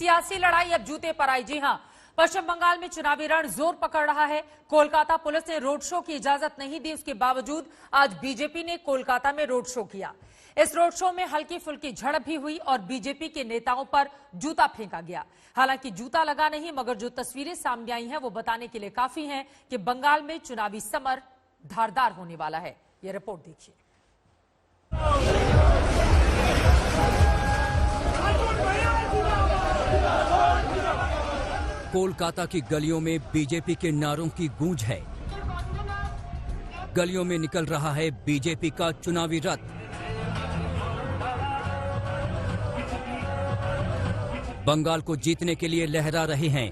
सियासी लड़ाई अब जूते पर आई। जी हां, पश्चिम बंगाल में चुनावी रण जोर पकड़ रहा है। कोलकाता पुलिस ने रोड शो की इजाजत नहीं दी, उसके बावजूद आज बीजेपी ने कोलकाता में रोड शो किया। इस रोड शो में हल्की फुल्की झड़प भी हुई और बीजेपी के नेताओं पर जूता फेंका गया। हालांकि जूता लगा नहीं, मगर जो तस्वीरें सामने आई हैं वो बताने के लिए काफी हैं कि बंगाल में चुनावी समर धारदार होने वाला है। ये रिपोर्ट देखिए। कोलकाता की गलियों में बीजेपी के नारों की गूंज है। गलियों में निकल रहा है बीजेपी का चुनावी रथ। बंगाल को जीतने के लिए लहरा रहे हैं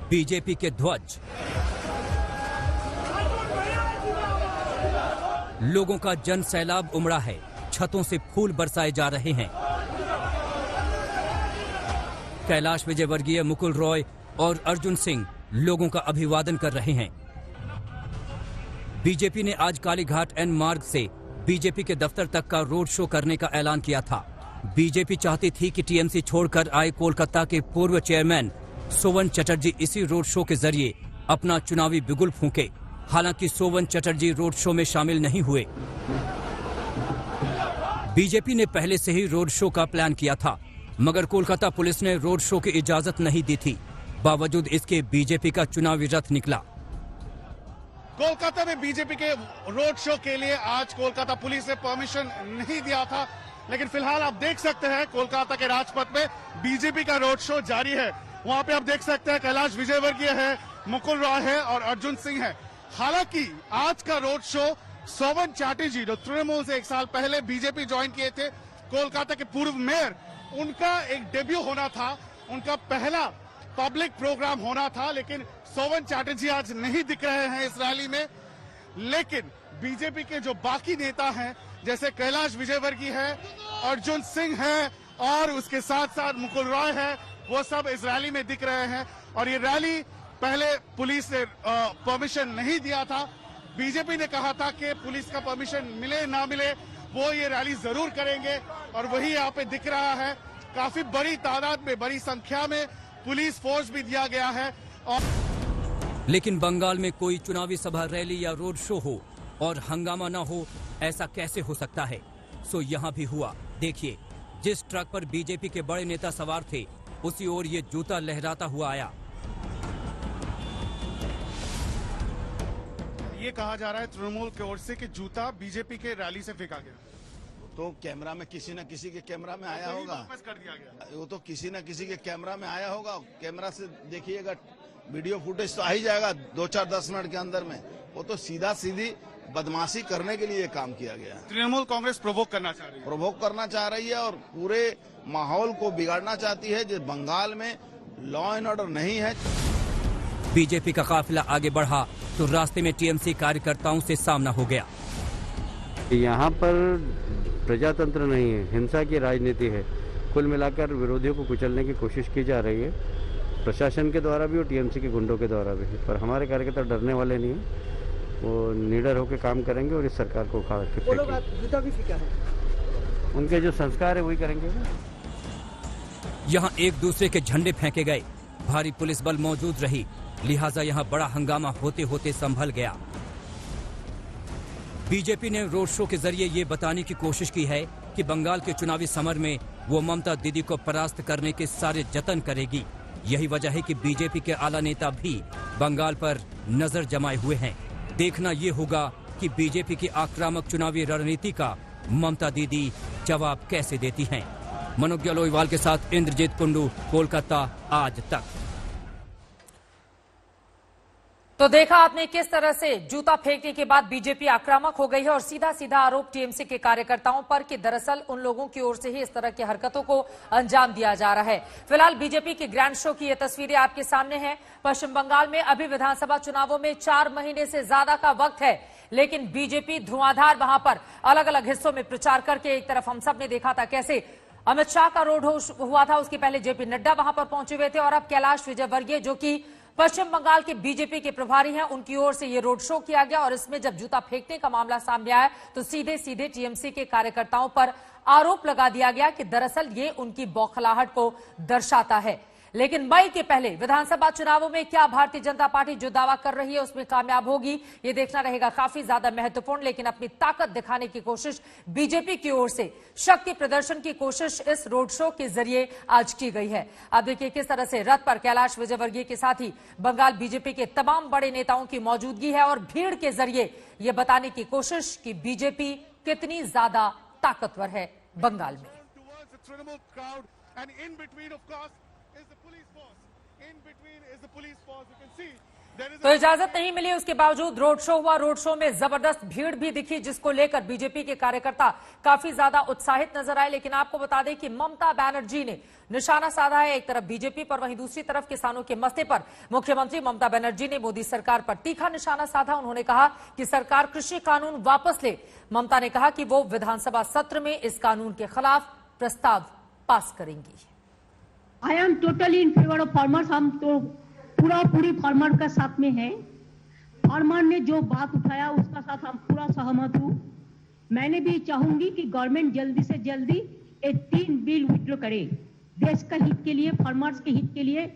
बीजेपी के ध्वज। लोगों का जन सैलाब उमड़ा है, छतों से फूल बरसाए जा रहे हैं। कैलाश विजयवर्गीय, मुकुल रॉय और अर्जुन सिंह लोगों का अभिवादन कर रहे हैं। बीजेपी ने आज कालीघाट एन मार्ग से बीजेपी के दफ्तर तक का रोड शो करने का ऐलान किया था। बीजेपी चाहती थी कि टीएमसी छोड़कर आए कोलकाता के पूर्व चेयरमैन सोवन चटर्जी इसी रोड शो के जरिए अपना चुनावी बिगुल फूंके। हालांकि सोवन चटर्जी रोड शो में शामिल नहीं हुए। बीजेपी ने पहले से ही रोड शो का प्लान किया था, मगर कोलकाता पुलिस ने रोड शो की इजाजत नहीं दी थी। बावजूद इसके बीजेपी का चुनावी रथ निकला। कोलकाता में बीजेपी के रोड शो के लिए आज कोलकाता पुलिस ने परमिशन नहीं दिया था, लेकिन फिलहाल आप देख सकते हैं कोलकाता के राजपथ में बीजेपी का रोड शो जारी है। वहां पे आप देख सकते हैं कैलाश विजयवर्गीय है, मुकुल रॉय है और अर्जुन सिंह है। हालांकि आज का रोड शो सोवन चैटर्जी, जो तृणमूल से 1 साल पहले बीजेपी ज्वाइन किए थे, कोलकाता के पूर्व मेयर, उनका एक डेब्यू होना था, उनका पहला पब्लिक प्रोग्राम होना था। लेकिन सोवन चैटर्जी आज नहीं दिख रहे हैं इस रैली में। लेकिन बीजेपी के जो बाकी नेता हैं, जैसे कैलाश विजयवर्गीय है, अर्जुन सिंह है और उसके साथ साथ मुकुल रॉय है, वो सब इस रैली में दिख रहे हैं। और ये रैली पहले पुलिस ने परमिशन नहीं दिया था। बीजेपी ने कहा था कि पुलिस का परमिशन मिले ना मिले वो ये रैली जरूर करेंगे, और वही यहाँ पे दिख रहा है। काफी बड़ी तादाद में, बड़ी संख्या में पुलिस फोर्स भी दिया गया है। लेकिन बंगाल में कोई चुनावी सभा, रैली या रोड शो हो और हंगामा ना हो, ऐसा कैसे हो सकता है? सो यहाँ भी हुआ। देखिए, जिस ट्रक पर बीजेपी के बड़े नेता सवार थे, उसी ओर ये जूता लहराता हुआ आया। ये कहा जा रहा है तृणमूल की ओर से कि जूता बीजेपी के रैली से फेंका गया। तो कैमरा में किसी न किसी के कैमरा में आया होगा, वापस कर दिया गया। वो तो किसी न किसी के कैमरा में आया होगा। कैमरा से देखिएगा, वीडियो फुटेज तो आ ही जाएगा 2-4-10 मिनट के अंदर में। वो तो सीधा सीधी बदमाशी करने के लिए काम किया गया। तृणमूल कांग्रेस प्रोवोक करना चाह रही है, प्रोवोक करना चाह रही है और पूरे माहौल को बिगाड़ना चाहती है। जो बंगाल में लॉ एंड ऑर्डर नहीं है। बीजेपी का काफिला आगे बढ़ा तो रास्ते में टीएमसी कार्यकर्ताओं से सामना हो गया। यहाँ पर प्रजातंत्र नहीं है, हिंसा की राजनीति है। कुल मिलाकर विरोधियों को कुचलने की कोशिश की जा रही है, प्रशासन के द्वारा भी और टीएमसी के गुंडों के द्वारा भी। पर हमारे कार्यकर्ता डरने वाले नहीं हैं, वो निडर होकर काम करेंगे और इस सरकार को उखाड़ के फेंकेंगे। उनके जो संस्कार है वही करेंगे। यहाँ एक दूसरे के झंडे फेंके गए, भारी पुलिस बल मौजूद रही, लिहाजा यहाँ बड़ा हंगामा होते होते संभल गया। बीजेपी ने रोड शो के जरिए ये बताने की कोशिश की है कि बंगाल के चुनावी समर में वो ममता दीदी को परास्त करने के सारे जतन करेगी। यही वजह है कि बीजेपी के आला नेता भी बंगाल पर नजर जमाए हुए हैं। देखना ये होगा कि बीजेपी की आक्रामक चुनावी रणनीति का ममता दीदी जवाब कैसे देती हैं। मनोज गलोईवाल के साथ इंद्रजीत कुंडू, कोलकाता आज तक। तो देखा आपने किस तरह से जूता फेंकने के बाद बीजेपी आक्रामक हो गई है और सीधा सीधा आरोप टीएमसी के कार्यकर्ताओं पर कि दरअसल उन लोगों की ओर से ही इस तरह की हरकतों को अंजाम दिया जा रहा है। फिलहाल बीजेपी के ग्रैंड शो की ये तस्वीरें आपके सामने हैं। पश्चिम बंगाल में अभी विधानसभा चुनावों में 4 महीने से ज्यादा का वक्त है, लेकिन बीजेपी धुआंधार वहां पर अलग अलग हिस्सों में प्रचार करके, एक तरफ हम सब ने देखा था कैसे अमित शाह का रोड हुआ था, उसके पहले जेपी नड्डा वहां पर पहुंचे हुए थे, और अब कैलाश विजयवर्गीय जो कि पश्चिम बंगाल के बीजेपी के प्रभारी हैं, उनकी ओर से ये रोड शो किया गया। और इसमें जब जूता फेंकने का मामला सामने आया तो सीधे सीधे टीएमसी के कार्यकर्ताओं पर आरोप लगा दिया गया कि दरअसल ये उनकी बौखलाहट को दर्शाता है। लेकिन मई के पहले विधानसभा चुनावों में क्या भारतीय जनता पार्टी जो दावा कर रही है उसमें कामयाब होगी, ये देखना रहेगा काफी ज्यादा महत्वपूर्ण। लेकिन अपनी ताकत दिखाने की कोशिश बीजेपी की ओर से, शक्ति प्रदर्शन की कोशिश इस रोड शो के जरिए आज की गई है। अब देखिए किस तरह से रथ पर कैलाश विजयवर्गीय के साथ ही बंगाल बीजेपी के तमाम बड़े नेताओं की मौजूदगी है और भीड़ के जरिए यह बताने की कोशिश कि बीजेपी कितनी ज्यादा ताकतवर है बंगाल में। towards the Trinamool crowd, and in between, of course, is the police force. In between is the police force. You can see there is तो इजाजत नहीं मिली, उसके बावजूद रोड शो हुआ। रोड शो में जबरदस्त भीड़ भी दिखी, जिसको लेकर बीजेपी के कार्यकर्ता काफी ज्यादा उत्साहित नजर आए। लेकिन आपको बता दें कि ममता बनर्जी ने निशाना साधा है, एक तरफ बीजेपी पर, वहीं दूसरी तरफ किसानों के मसले पर। मुख्यमंत्री ममता बनर्जी ने मोदी सरकार पर तीखा निशाना साधा। उन्होंने कहा कि सरकार कृषि कानून वापस ले। ममता ने कहा कि वो विधानसभा सत्र में इस कानून के खिलाफ प्रस्ताव पास करेंगी। I am totally in favour of farmers. हम तो पूरी फार्मर का साथ में है। फार्मर ने जो बात उठाया उसका साथ हम पूरा सहमत हूं। मैंने भी चाहूंगी कि गवर्नमेंट जल्दी से जल्दी ये 3 बिल विड्रॉ करे, देश का हित के लिए, फार्मर्स के हित के लिए,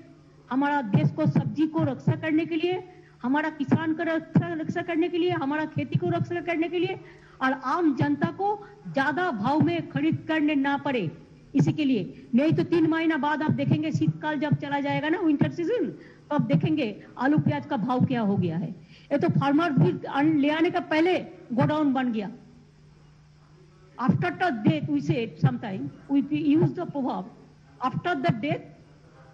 हमारा देश को सब्जी को रक्षा करने के लिए, हमारा किसान को रक्षा करने के लिए, हमारा खेती को रक्षा करने के लिए, और आम जनता को ज्यादा भाव में खरीद करने ना पड़े, इसी के लिए। नहीं तो 3 महीना बाद आप देखेंगे, शीतकाल जब चला जाएगा ना, विंटर सीजन, तो आप देखेंगे आलू प्याज का भाव क्या हो गया है। ये तो फार्मर भी ले आने का पहले गोडाउन बन गया। After the death we said sometime we use the proverb, after the death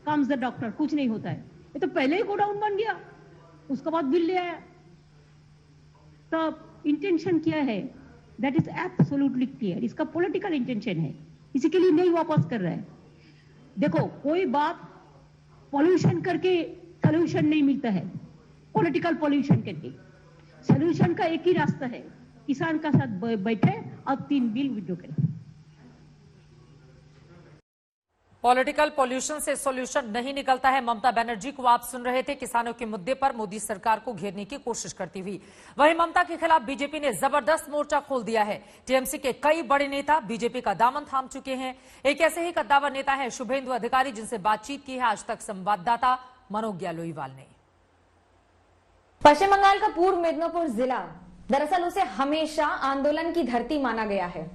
comes the doctor. कुछ नहीं होता है, ये तो पहले ही गोडाउन बन गया, उसके बाद बिल ले आया। तो इंटेंशन क्या है, दैट इज एब्सोल्युटली क्लियर। इसका पॉलिटिकल इंटेंशन है, इसी के लिए नहीं वापस कर रहा है। देखो, कोई बात पॉल्यूशन करके सोल्यूशन नहीं मिलता है, पॉलिटिकल पॉल्यूशन करके। सोल्यूशन का एक ही रास्ता है, किसान का साथ बैठे और 3 बिल विड्रॉ करें। पॉलिटिकल पॉल्यूशन से सॉल्यूशन नहीं निकलता है। ममता बनर्जी को आप सुन रहे थे, किसानों के मुद्दे पर मोदी सरकार को घेरने की कोशिश करती हुई। वहीं ममता के खिलाफ बीजेपी ने जबरदस्त मोर्चा खोल दिया है। टीएमसी के कई बड़े नेता बीजेपी का दामन थाम चुके हैं। एक ऐसे ही कद्दावर नेता है शुभेंदु अधिकारी, जिनसे बातचीत की है आज तक संवाददाता मनोज्ञा लोईवाल ने। पश्चिम बंगाल का पूर्व मिदनापुर जिला, दरअसल उसे हमेशा आंदोलन की धरती माना गया है,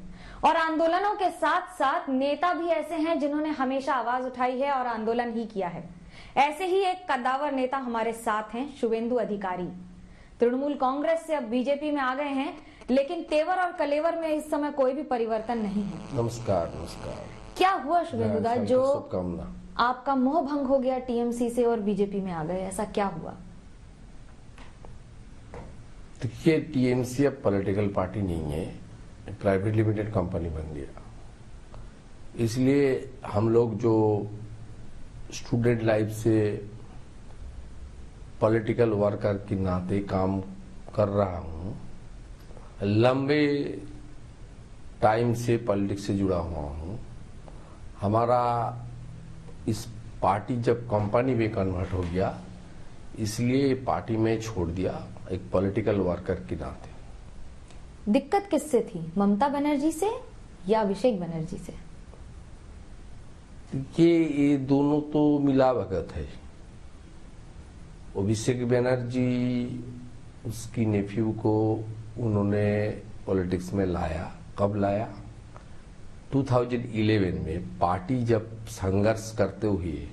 और आंदोलनों के साथ साथ नेता भी ऐसे हैं जिन्होंने हमेशा आवाज उठाई है और आंदोलन ही किया है। ऐसे ही एक कद्दावर नेता हमारे साथ हैं, शुभेंदु अधिकारी। तृणमूल कांग्रेस से अब बीजेपी में आ गए हैं, लेकिन तेवर और कलेवर में इस समय कोई भी परिवर्तन नहीं है। नमस्कार। नमस्कार। क्या हुआ शुभेंदु दा, जो शुभकामना, आपका मोह भंग हो गया टीएमसी से और बीजेपी में आ गए, ऐसा क्या हुआ? देखिए, टीएमसी अब पॉलिटिकल पार्टी नहीं है, प्राइवेट लिमिटेड कंपनी बन गया। इसलिए हम लोग जो स्टूडेंट लाइफ से पॉलिटिकल वर्कर के नाते काम कर रहा हूं, लंबे टाइम से पॉलिटिक्स से जुड़ा हुआ हूं। हमारा इस पार्टी जब कंपनी में कन्वर्ट हो गया, इसलिए पार्टी में छोड़ दिया एक पॉलिटिकल वर्कर के नाते। दिक्कत किससे थी, ममता बनर्जी से या अभिषेक बनर्जी से? ये दोनों तो मिला भगत है। अभिषेक बनर्जी, उसकी नेफ्यू को उन्होंने पॉलिटिक्स में लाया। कब लाया? 2011 में पार्टी जब संघर्ष करते हुए,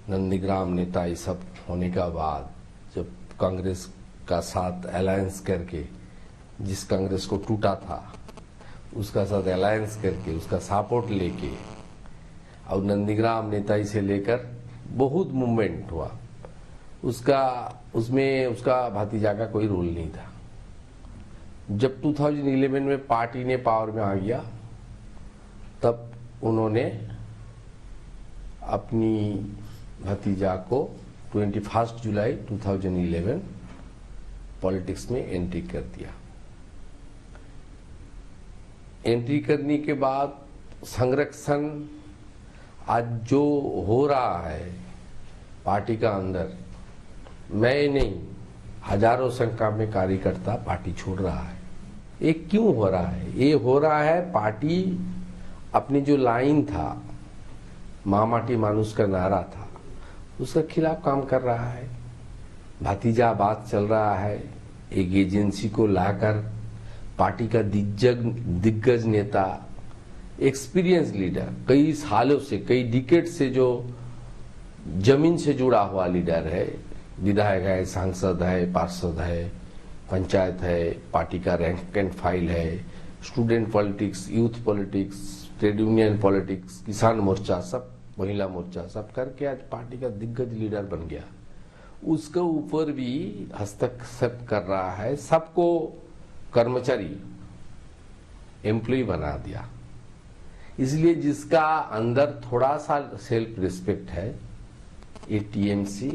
नंदीग्राम नेता ये सब होने का बाद, जब कांग्रेस का साथ अलायंस करके, जिस कांग्रेस को टूटा था उसका साथ अलायंस करके, उसका सपोर्ट लेके, और नंदीग्राम नेताई से लेकर बहुत मूवमेंट हुआ। उसमें उसका भतीजा का कोई रोल नहीं था। जब 2011 में पार्टी ने पावर में आ गया, तब उन्होंने अपनी भतीजा को 21 जुलाई 2011 पॉलिटिक्स में एंट्री कर दिया। एंट्री करने के बाद संरक्षण आज जो हो रहा है पार्टी का अंदर, मैं नहीं, हजारों संख्या में कार्यकर्ता पार्टी छोड़ रहा है। ये क्यों हो रहा है? ये हो रहा है, पार्टी अपनी जो लाइन था माटी मानुष का नारा था, उसके खिलाफ काम कर रहा है। भतीजाबाद चल रहा है। एक एजेंसी को लाकर पार्टी का दिग्गज नेता, एक्सपीरियंस लीडर, कई सालों से, कई डिकेड से जो जमीन से जुड़ा हुआ लीडर है, विधायक है, सांसद है, पार्षद है, पंचायत है, पार्टी का रैंक एंड फाइल है, student politics, youth politics, trade union politics, किसान मोर्चा, सब महिला मोर्चा, सब करके आज पार्टी का दिग्गज लीडर बन गया। उसके ऊपर भी हस्तक्षेप कर रहा है, सबको कर्मचारी, एम्प्लॉय बना दिया। इसलिए जिसका अंदर थोड़ा सा सेल्फ रिस्पेक्ट है, ये टीएमसी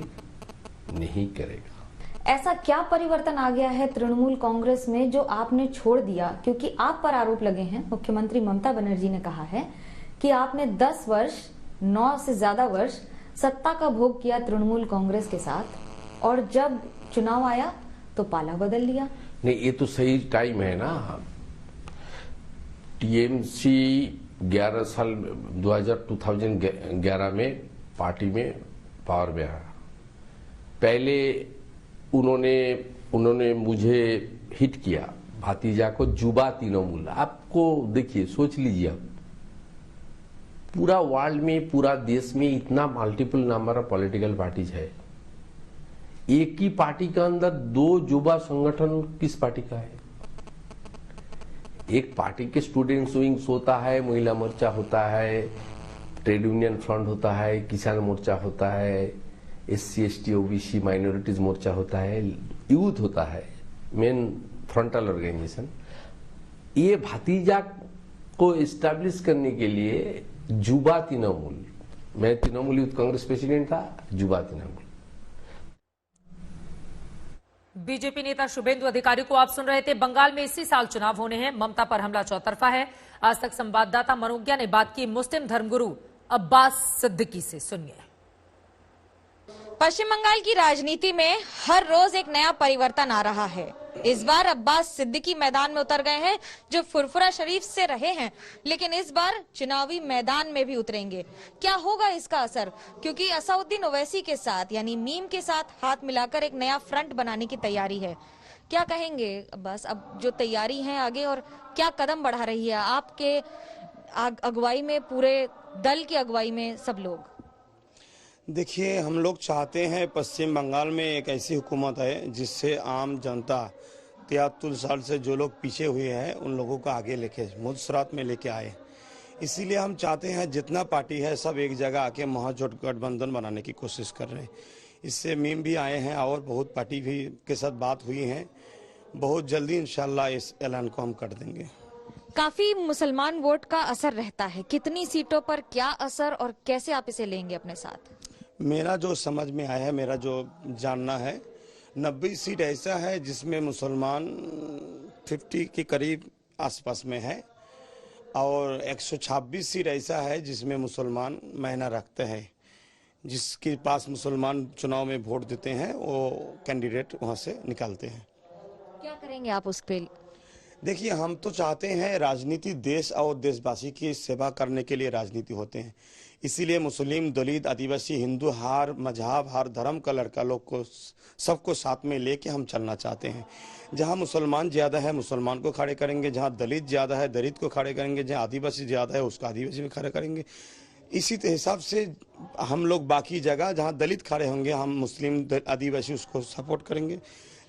नहीं करेगा। ऐसा क्या परिवर्तन आ गया है तृणमूल कांग्रेस में जो आपने छोड़ दिया? क्योंकि आप पर आरोप लगे हैं, मुख्यमंत्री ममता बनर्जी ने कहा है कि आपने 10 वर्ष, 9 से ज्यादा वर्ष सत्ता का भोग किया तृणमूल कांग्रेस के साथ, और जब चुनाव आया तो पाला बदल लिया। नहीं, ये तो सही टाइम है ना। टीएमसी 11 साल 2011 में पार्टी में पावर में आया। पहले उन्होंने मुझे हिट किया, भतीजा को जुबा तृणमूल। आपको देखिए, सोच लीजिए, आप पूरा वर्ल्ड में, पूरा देश में इतना multiple number of political parties है, एक ही पार्टी के अंदर 2 जुबा संगठन किस पार्टी का है? एक पार्टी के स्टूडेंट्स विंग्स होता है, महिला मोर्चा होता है, ट्रेड यूनियन फ्रंट होता है, किसान मोर्चा होता है, SC ST OBC माइनॉरिटीज मोर्चा होता है, यूथ होता है, मेन फ्रंटल ऑर्गेनाइजेशन। ये भतीजा को एस्टैब्लिश करने के लिए जुबा तृणमूल, मैं तृणमूल यूथ कांग्रेस प्रेसिडेंट था, जुबा तृणमूल। बीजेपी नेता शुभेंदु अधिकारी को आप सुन रहे थे। बंगाल में इसी साल चुनाव होने हैं। ममता पर हमला चौतरफा है। आज तक संवाददाता मनोज्ञा ने बात की मुस्लिम धर्मगुरु अब्बास सिद्दीकी से। सुनिए। पश्चिम बंगाल की राजनीति में हर रोज एक नया परिवर्तन आ रहा है। इस बार अब्बास सिद्दीकी मैदान में उतर गए हैं, जो फुरफुरा शरीफ से रहे हैं, लेकिन इस बार चुनावी मैदान में भी उतरेंगे। क्या होगा इसका असर? क्योंकि असउद्दीन ओवैसी के साथ, यानी मीम के साथ हाथ मिलाकर एक नया फ्रंट बनाने की तैयारी है। क्या कहेंगे अब्बास, अब जो तैयारी है आगे, और क्या कदम बढ़ा रही है आपके अगुवाई में, पूरे दल की अगुवाई में सब लोग? देखिए, हम लोग चाहते हैं पश्चिम बंगाल में एक ऐसी हुकूमत है जिससे आम जनता 73 साल से जो लोग पीछे हुए हैं उन लोगों को आगे लेके मुद्सरात में लेके आए। इसीलिए हम चाहते हैं जितना पार्टी है सब एक जगह आके महाजोट गठबंधन बनाने की कोशिश कर रहे हैं। इससे मीम भी आए हैं और बहुत पार्टी भी के साथ बात हुई है। बहुत जल्दी इंशाल्लाह इस ऐलान को हम कर देंगे। काफी मुसलमान वोट का असर रहता है, कितनी सीटों पर क्या असर और कैसे आप इसे लेंगे अपने साथ? मेरा जो समझ में आया है, मेरा जो जानना है, 90 सीट ऐसा है जिसमें मुसलमान 50 के करीब आसपास में है, और 126 सीट ऐसा है जिसमें मुसलमान मायना रखते हैं। जिसके पास मुसलमान चुनाव में वोट देते हैं वो कैंडिडेट वहां से निकालते हैं। क्या करेंगे आप उस पे? देखिए, हम तो चाहते हैं राजनीति देश और देशवासी की सेवा करने के लिए राजनीति होते हैं। इसीलिए मुस्लिम, दलित, आदिवासी, हिंदू, हर मजहब, हर धर्म का लड़का लोग को सबको साथ में लेके हम चलना चाहते हैं। जहां मुसलमान ज्यादा है मुसलमान को खड़े करेंगे, जहां दलित ज्यादा है दलित को खड़े करेंगे, जहां आदिवासी ज्यादा है उसको आदिवासी में खड़े करेंगे। इसी हिसाब से हम लोग बाकी जगह जहां दलित खड़े होंगे हम मुस्लिम आदिवासी उसको सपोर्ट करेंगे,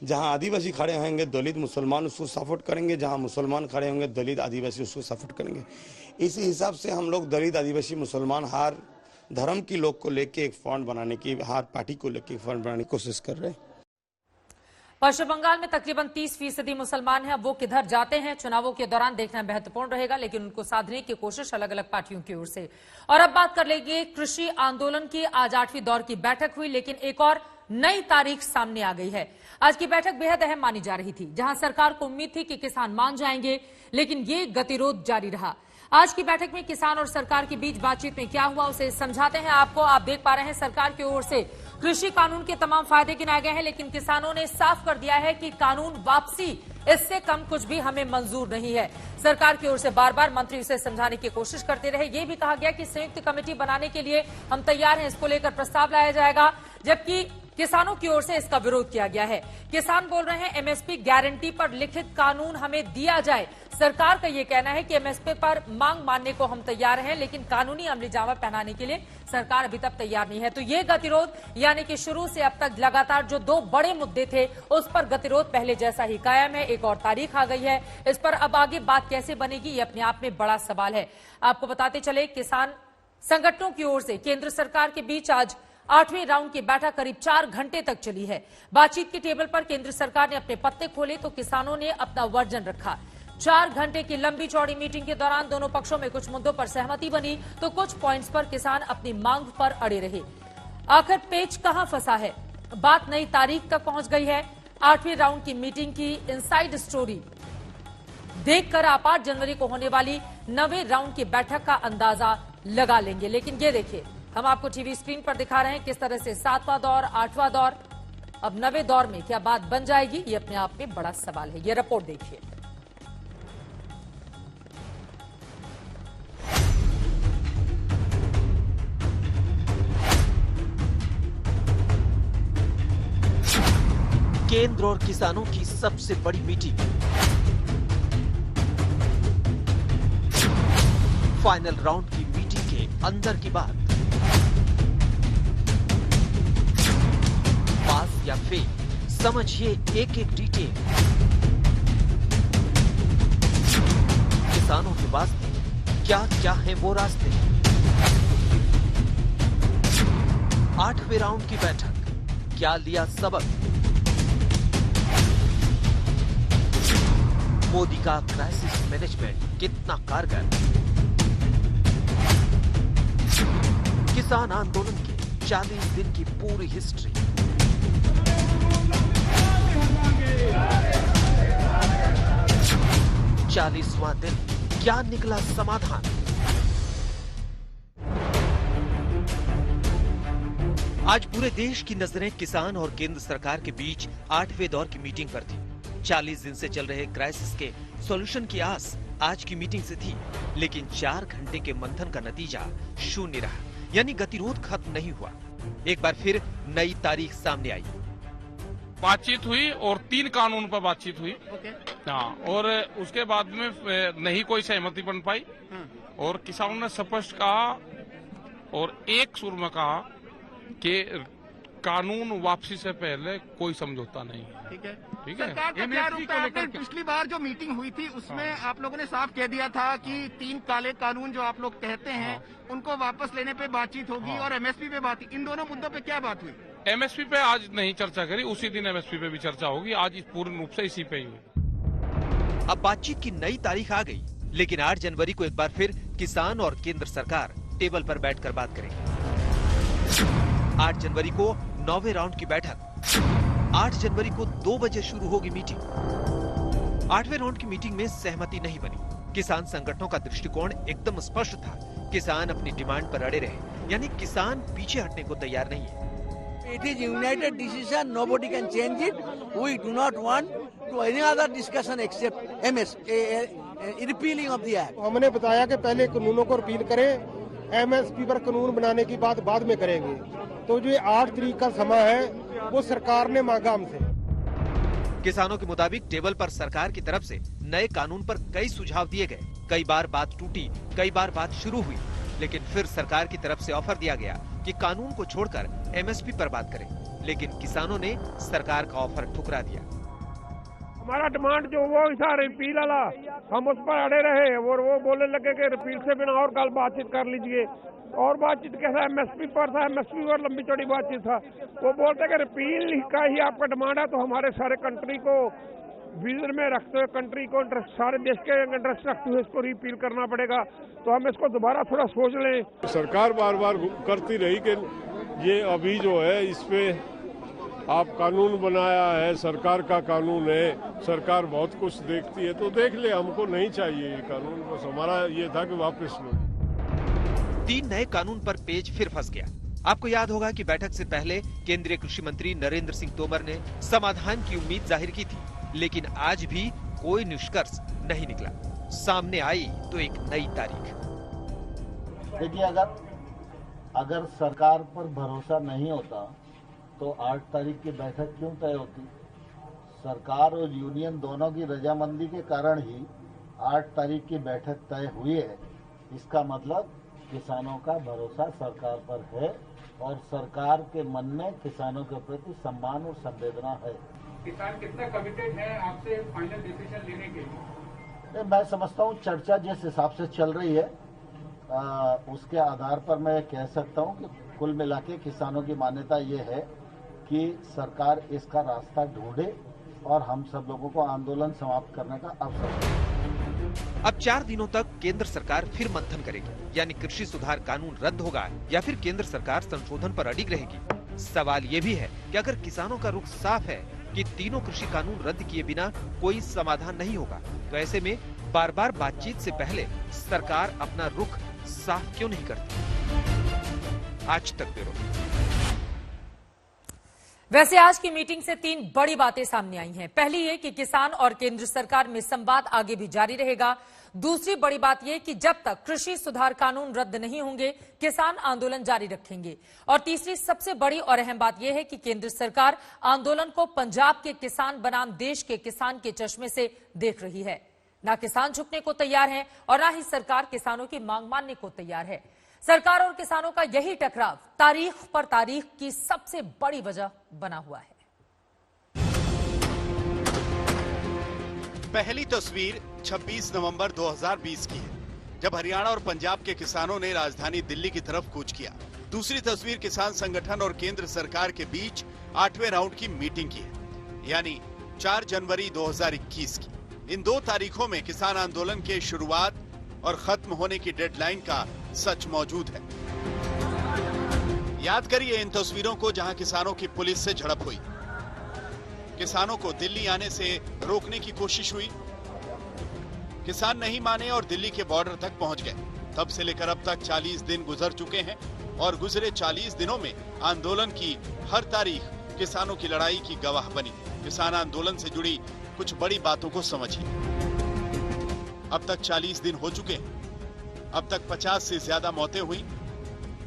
जहां आदिवासी खड़े होंगे दलित मुसलमान उसको सपोर्ट करेंगे, जहां मुसलमान खड़े होंगे दलित आदिवासी उसको सपोर्ट करेंगे। इसी हिसाब से हम लोग दलित आदिवासी मुसलमान हर धर्म की लोग को लेके एक फ्रंट बनाने की, हर पार्टी को लेके फ्रंट बनाने की कोशिश कर रहे हैं। पश्चिम बंगाल में तकरीबन 30% मुसलमान हैं। अब वो किधर जाते हैं चुनावों के दौरान देखना महत्वपूर्ण रहेगा, लेकिन उनको साधने की कोशिश अलग अलग पार्टियों की ओर से। और अब बात कर लेंगे कृषि आंदोलन की। आज 8वीं दौर की बैठक हुई, लेकिन एक और नई तारीख सामने आ गई है। आज की बैठक बेहद अहम मानी जा रही थी, जहां सरकार को उम्मीद थी कि किसान मान जाएंगे, लेकिन ये गतिरोध जारी रहा। आज की बैठक में किसान और सरकार के बीच बातचीत में क्या हुआ उसे समझाते हैं आपको। आप देख पा रहे हैं सरकार की ओर से कृषि कानून के तमाम फायदे गिनाए गए हैं, लेकिन किसानों ने साफ कर दिया है कि कानून वापसी इससे कम कुछ भी हमें मंजूर नहीं है। सरकार की ओर से बार बार मंत्री उसे समझाने की कोशिश करते रहे। ये भी कहा गया कि संयुक्त कमेटी बनाने के लिए हम तैयार हैं, इसको लेकर प्रस्ताव लाया जाएगा, जबकि किसानों की ओर से इसका विरोध किया गया है। किसान बोल रहे हैं एमएसपी गारंटी पर लिखित कानून हमें दिया जाए। सरकार का यह कहना है कि एमएसपी पर मांग मानने को हम तैयार हैं, लेकिन कानूनी अमलीजामा पहनाने के लिए सरकार अभी तक तैयार नहीं है। तो ये गतिरोध यानी कि शुरू से अब तक लगातार जो दो बड़े मुद्दे थे उस पर गतिरोध पहले जैसा ही कायम है। एक और तारीख आ गई है, इस पर अब आगे बात कैसे बनेगी ये अपने आप में बड़ा सवाल है। आपको बताते चले, किसान संगठनों की ओर से केंद्र सरकार के बीच आज 8वें राउंड की बैठक करीब 4 घंटे तक चली है। बातचीत के टेबल पर केंद्र सरकार ने अपने पत्ते खोले तो किसानों ने अपना वर्जन रखा। 4 घंटे की लंबी चौड़ी मीटिंग के दौरान दोनों पक्षों में कुछ मुद्दों पर सहमति बनी तो कुछ पॉइंट्स पर किसान अपनी मांग पर अड़े रहे। आखिर पेच कहां फंसा है? बात नई तारीख तक पहुंच गई है। 8वें राउंड की मीटिंग की इनसाइड स्टोरी देखकर आप 8 जनवरी को होने वाली 9वें राउंड की बैठक का अंदाजा लगा लेंगे। लेकिन ये देखिए, हम आपको टीवी स्क्रीन पर दिखा रहे हैं किस तरह से 7वां दौर, 8वां दौर, अब 9वें दौर में क्या बात बन जाएगी, ये अपने आप में बड़ा सवाल है। ये रिपोर्ट देखिए। केंद्र और किसानों की सबसे बड़ी मीटिंग, फाइनल राउंड की मीटिंग के अंदर की बात, पास या फेल, समझिए एक एक डिटेल। किसानों के वास्ते क्या क्या है वो रास्ते। 8वें राउंड की बैठक, क्या लिया सबक? मोदी का क्राइसिस मैनेजमेंट कितना कारगर? किसान आंदोलन के 40 दिन की पूरी हिस्ट्री, 40वां दिन, क्या निकला समाधान? आज पूरे देश की नजरें किसान और केंद्र सरकार के बीच 8वें दौर की मीटिंग पर थी। 40 दिन से चल रहे क्राइसिस के सॉल्यूशन की आस आज की मीटिंग से थी, लेकिन 4 घंटे के मंथन का नतीजा शून्य रहा, यानी गतिरोध खत्म नहीं हुआ। एक बार फिर नई तारीख सामने आई। बातचीत हुई और 3 कानून पर बातचीत हुई। हाँ, और उसके बाद में नहीं कोई सहमति बन पाई और किसानों ने स्पष्ट कहा और एक सुर में कहा कि कानून वापसी से पहले कोई समझौता नहीं। ठीक है, ठीक है। सरकार का क्या रुख था? आपने पिछली बार जो मीटिंग हुई थी उसमें आप लोगों ने साफ कह दिया था कि 3 काले कानून जो आप लोग कहते हैं उनको वापस लेने पे बातचीत होगी और एमएसपी पे बात। इन दोनों मुद्दों पे क्या बात हुई? एमएसपी पे आज नहीं चर्चा करी, उसी दिन एमएसपी पे भी चर्चा होगी। आज पूर्ण रूप से इसी पे ही हुई। अब बातचीत की नई तारीख आ गई, लेकिन 8 जनवरी को एक बार फिर किसान और केंद्र सरकार टेबल पर बैठकर बात करेंगे। 8 जनवरी को 9वें राउंड की बैठक, 8 जनवरी को 2 बजे शुरू होगी मीटिंग। 8वें राउंड की मीटिंग में सहमति नहीं बनी। किसान संगठनों का दृष्टिकोण एकदम स्पष्ट था, किसान अपनी डिमांड पर अड़े रहे, यानी किसान पीछे हटने को तैयार नहीं है। It is united decision, nobody can change it. We do not want to any other discussion except repealing of the act. हमने बताया कि पहले कानूनों को रिपील करें, एमएसपी पर कानून बनाने की बात बाद में करेंगे। तो जो 8 तारीख का समय है वो सरकार ने मांगा हमसे। किसानों के मुताबिक टेबल पर सरकार की तरफ से नए कानून पर कई सुझाव दिए गए। कई बार बात टूटी, कई बार बात शुरू हुई, लेकिन फिर सरकार की तरफ से ऑफर दिया गया कि कानून को छोड़कर एमएसपी पर बात करें, लेकिन किसानों ने सरकार का ऑफर ठुकरा दिया। हमारा डिमांड जो वो था रिपील वाला, हम उस पर अड़े रहे और वो बोलने लगे कि रिपील से बिना और कल बातचीत कर लीजिए। और बातचीत कैसा एमएसपी पर था, एमएसपी पर लंबी चौड़ी बातचीत था। वो बोलते कि रिपील का ही आपका डिमांड है, तो हमारे सारे कंट्री को विजन में रखते हुए, कंट्री को सारे देश के इंटरेस्ट रखते हुए इसको रिपील करना पड़ेगा। तो हम इसको दोबारा थोड़ा सोच लें। सरकार बार बार करती रही कि ये अभी जो है इस पे आप कानून बनाया है, सरकार का कानून है, सरकार बहुत कुछ देखती है, तो देख ले, हमको नहीं चाहिए ये कानून। बस हमारा ये था कि वापस लो। 3 नए कानून पर पेज फिर फंस गया। आपको याद होगा कि बैठक से पहले केंद्रीय कृषि मंत्री नरेंद्र सिंह तोमर ने समाधान की उम्मीद जाहिर की थी, लेकिन आज भी कोई निष्कर्ष नहीं निकला। सामने आई तो एक नई तारीख। देखिए, अगर सरकार पर भरोसा नहीं होता तो 8 तारीख की बैठक क्यों तय होती? सरकार और यूनियन दोनों की रजामंदी के कारण ही 8 तारीख की बैठक तय हुई है। इसका मतलब किसानों का भरोसा सरकार पर है और सरकार के मन में किसानों के प्रति सम्मान और संवेदना है। किसान कितना कमिटेड है आपसे फाइनल डिसीजन लेने के लिए? मैं समझता हूँ चर्चा जिस हिसाब से चल रही है उसके आधार पर मैं कह सकता हूँ कि कुल मिला के किसानों की मान्यता ये है कि सरकार इसका रास्ता ढूंढे और हम सब लोगों को आंदोलन समाप्त करने का अवसर दे। अब 4 दिनों तक केंद्र सरकार फिर मंथन करेगी, यानी कृषि सुधार कानून रद्द होगा या फिर केंद्र सरकार संशोधन पर अडिग रहेगी। सवाल ये भी है कि अगर किसानों का रुख साफ है कि तीनों कृषि कानून रद्द किए बिना कोई समाधान नहीं होगा, तो ऐसे में बार बार बातचीत से पहले सरकार अपना रुख साफ क्यों नहीं करती? आज तक ब्यूरो। वैसे आज की मीटिंग से 3 बड़ी बातें सामने आई हैं। पहली ये कि किसान और केंद्र सरकार में संवाद आगे भी जारी रहेगा। दूसरी बड़ी बात यह कि जब तक कृषि सुधार कानून रद्द नहीं होंगे, किसान आंदोलन जारी रखेंगे। और तीसरी सबसे बड़ी और अहम बात यह है कि केंद्र सरकार आंदोलन को पंजाब के किसान बनाम देश के किसान के चश्मे से देख रही है। ना किसान झुकने को तैयार है और ना ही सरकार किसानों की मांग मानने को तैयार है। सरकार और किसानों का यही टकराव तारीख पर तारीख की सबसे बड़ी वजह बना हुआ है। पहली तस्वीर 26 नवंबर 2020 की है, जब हरियाणा और पंजाब के किसानों ने राजधानी दिल्ली की तरफ कूच किया। दूसरी तस्वीर किसान संगठन और केंद्र सरकार के बीच 8वें राउंड की मीटिंग की है, यानी 4 जनवरी 2021 की। इन 2 तारीखों में किसान आंदोलन के शुरुआत और खत्म होने की डेडलाइन का सच मौजूद है। याद करिए इन तस्वीरों को, जहां किसानों की पुलिस से झड़प हुई, किसानों को दिल्ली आने से रोकने की कोशिश हुई, किसान नहीं माने और दिल्ली के बॉर्डर तक पहुंच गए। तब से लेकर अब तक 40 दिन गुजर चुके हैं और गुजरे 40 दिनों में आंदोलन की हर तारीख किसानों की लड़ाई की गवाह बनी। किसान आंदोलन से जुड़ी कुछ बड़ी बातों को समझिए। अब तक 40 दिन हो चुके हैं। अब तक 50 से ज्यादा मौतें हुई।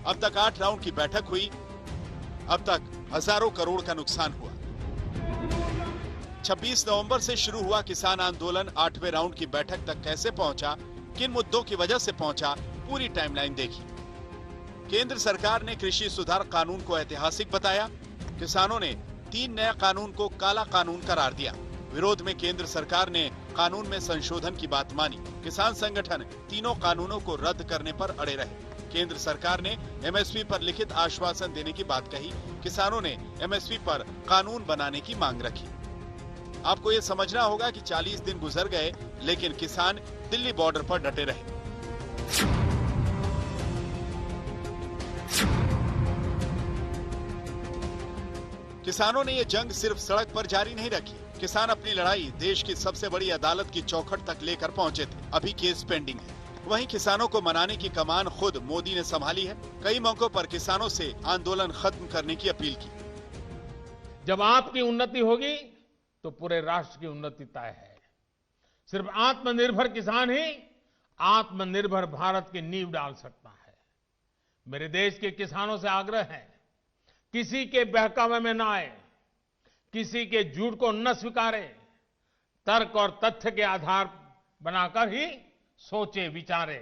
अब तक 8 राउंड की बैठक हुई। अब तक हजारों करोड़ का नुकसान हुआ। 26 नवंबर से शुरू हुआ किसान आंदोलन 8वें राउंड की बैठक तक कैसे पहुंचा, किन मुद्दों की वजह से पहुंचा, पूरी टाइमलाइन देखी। केंद्र सरकार ने कृषि सुधार कानून को ऐतिहासिक बताया। किसानों ने 3 नए कानून को काला कानून करार दिया। विरोध में केंद्र सरकार ने कानून में संशोधन की बात मानी। किसान संगठन तीनों कानूनों को रद्द करने पर अड़े रहे। केंद्र सरकार ने एमएसपी पर लिखित आश्वासन देने की बात कही। किसानों ने एमएसपी पर कानून बनाने की मांग रखी। आपको ये समझना होगा कि 40 दिन गुजर गए, लेकिन किसान दिल्ली बॉर्डर पर डटे रहे। किसानों ने ये जंग सिर्फ सड़क पर जारी नहीं रखी। किसान अपनी लड़ाई देश की सबसे बड़ी अदालत की चौखट तक लेकर पहुंचे थे। अभी केस पेंडिंग है। वहीं किसानों को मनाने की कमान खुद मोदी ने संभाली है। कई मौकों पर किसानों से आंदोलन खत्म करने की अपील की। जब आपकी उन्नति होगी तो पूरे राष्ट्र की उन्नति तय है। सिर्फ आत्मनिर्भर किसान ही आत्मनिर्भर भारत की नींव डाल सकता है। मेरे देश के किसानों से आग्रह है, किसी के बहकावे में न आए, किसी के झूठ को न स्वीकारे, तर्क और तथ्य के आधार बनाकर ही सोचे विचारे।